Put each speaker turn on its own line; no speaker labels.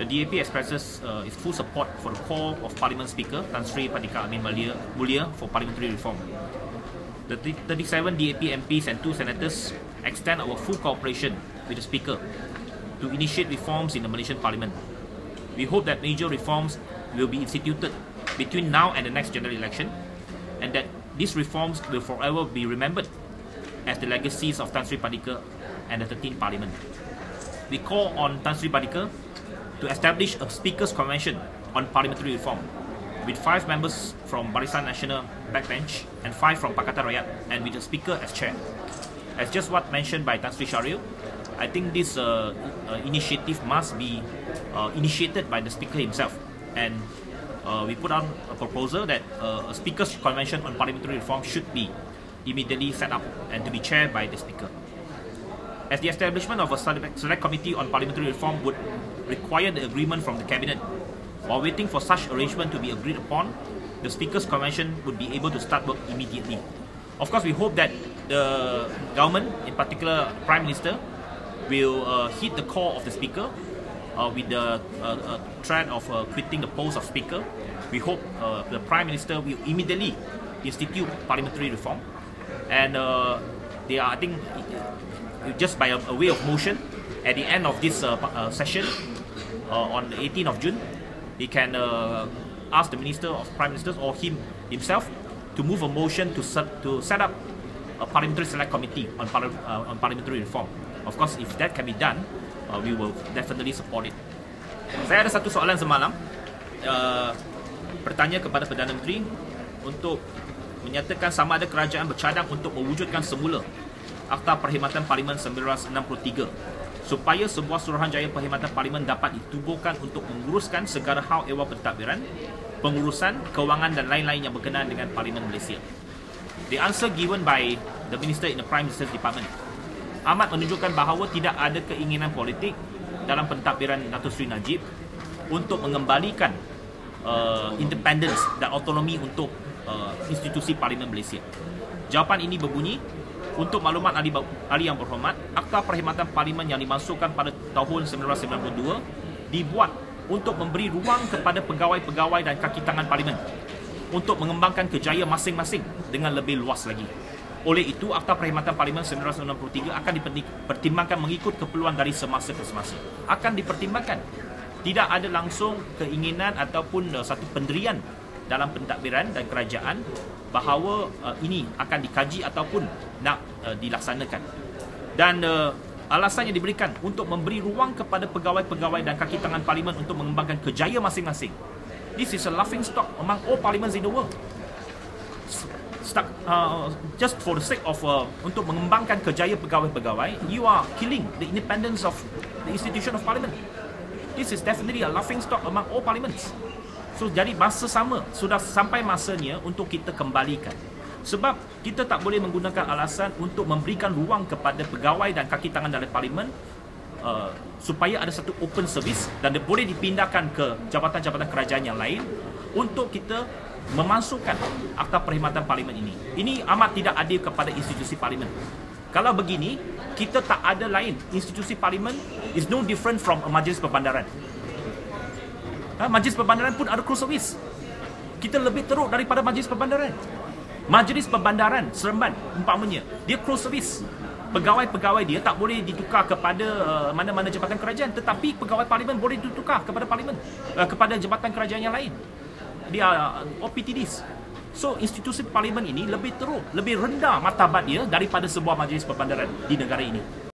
The DAP expresses its full support for the call of Parliament Speaker Tan Sri Patika Amin Mulia for parliamentary reform. The 37 DAP MPs and 2 senators extend our full cooperation with the Speaker to initiate reforms in the Malaysian Parliament. We hope that major reforms will be instituted between now and the next general election, and that these reforms will forever be remembered as the legacies of Tan Sri Patika and the 13th Parliament. We call on Tan Sri Patika to establish a Speaker's Convention on Parliamentary Reform, with 5 members from Barisan Nasional Backbench and 5 from Pakatan Rakyat, and with the Speaker as chair. As just what mentioned by Tan Sri Syaril, I think this initiative must be initiated by the Speaker himself, and we put on a proposal that a Speaker's Convention on Parliamentary Reform should be immediately set up and to be chaired by the Speaker. As the establishment of a select committee on parliamentary reform would require the agreement from the Cabinet, while waiting for such arrangement to be agreed upon, the Speaker's Convention would be able to start work immediately. Of course, we hope that the government, in particular Prime Minister, will heed the call of the Speaker with the threat of quitting the post of Speaker. We hope the Prime Minister will immediately institute parliamentary reform, and they are, I think, just by a way of motion, at the end of this session on the 18th of June, he can ask the Minister of Prime Ministers or himself to move a motion to set up a parliamentary select committee on parliamentary reform. Of course, if that can be done, we will definitely support it. Saya ada satu soalan semalam, bertanya kepada Perdana Menteri untuk menyatakan sama ada kerajaan bercadang untuk mewujudkan semula Akta Perkhidmatan Parlimen 1963 supaya sebuah suruhanjaya perkhidmatan parlimen dapat ditubuhkan untuk menguruskan segala hal ehwal pentadbiran, pengurusan, kewangan dan lain-lain yang berkenaan dengan Parlimen Malaysia. The answer given by the Minister in the Prime Minister's Department amat menunjukkan bahawa tidak ada keinginan politik dalam pentadbiran Datuk Seri Najib untuk mengembalikan independence dan autonomi untuk institusi Parlimen Malaysia. Jawapan ini berbunyi, untuk maklumat ahli yang berhormat, Akta Perkhidmatan Parlimen yang dimasukkan pada tahun 1992 dibuat untuk memberi ruang kepada pegawai-pegawai dan kaki tangan Parlimen untuk mengembangkan kejayaan masing-masing dengan lebih luas lagi. Oleh itu, Akta Perkhidmatan Parlimen 1993 akan dipertimbangkan mengikut keperluan dari semasa ke semasa. Akan dipertimbangkan. Tidak ada langsung keinginan ataupun satu pendirian dalam pentadbiran dan kerajaan bahawa ini akan dikaji ataupun nak dilaksanakan. Dan alasan yang diberikan untuk memberi ruang kepada pegawai-pegawai dan kaki tangan Parlimen untuk mengembangkan kejayaan masing-masing. This is a laughing stock among all parliaments in the world. Just for the sake of untuk mengembangkan kejayaan pegawai-pegawai, you are killing the independence of the institution of Parliament. This is definitely a laughing stock among all parliaments. So, jadi masa sama, sudah sampai masanya untuk kita kembalikan. Sebab kita tak boleh menggunakan alasan untuk memberikan ruang kepada pegawai dan kaki tangan dalam Parlimen supaya ada satu open service dan dia boleh dipindahkan ke jabatan-jabatan kerajaan yang lain untuk kita memasukkan Akta Perkhidmatan Parlimen ini. Ini amat tidak adil kepada institusi Parlimen. Kalau begini, kita tak ada lain. Institusi Parlimen is no different from a Majlis Perbandaran. Majlis Perbandaran pun ada crew service. Kita lebih teruk daripada Majlis Perbandaran. Majlis Perbandaran Seremban umpamanya, dia crew service. Pegawai-pegawai dia tak boleh ditukar kepada mana-mana jabatan kerajaan, tetapi pegawai Parlimen boleh ditukar kepada Parlimen, kepada jabatan kerajaan yang lain. Dia OPTDs. So, institusi Parlimen ini lebih teruk, lebih rendah martabat dia daripada sebuah Majlis Perbandaran di negara ini.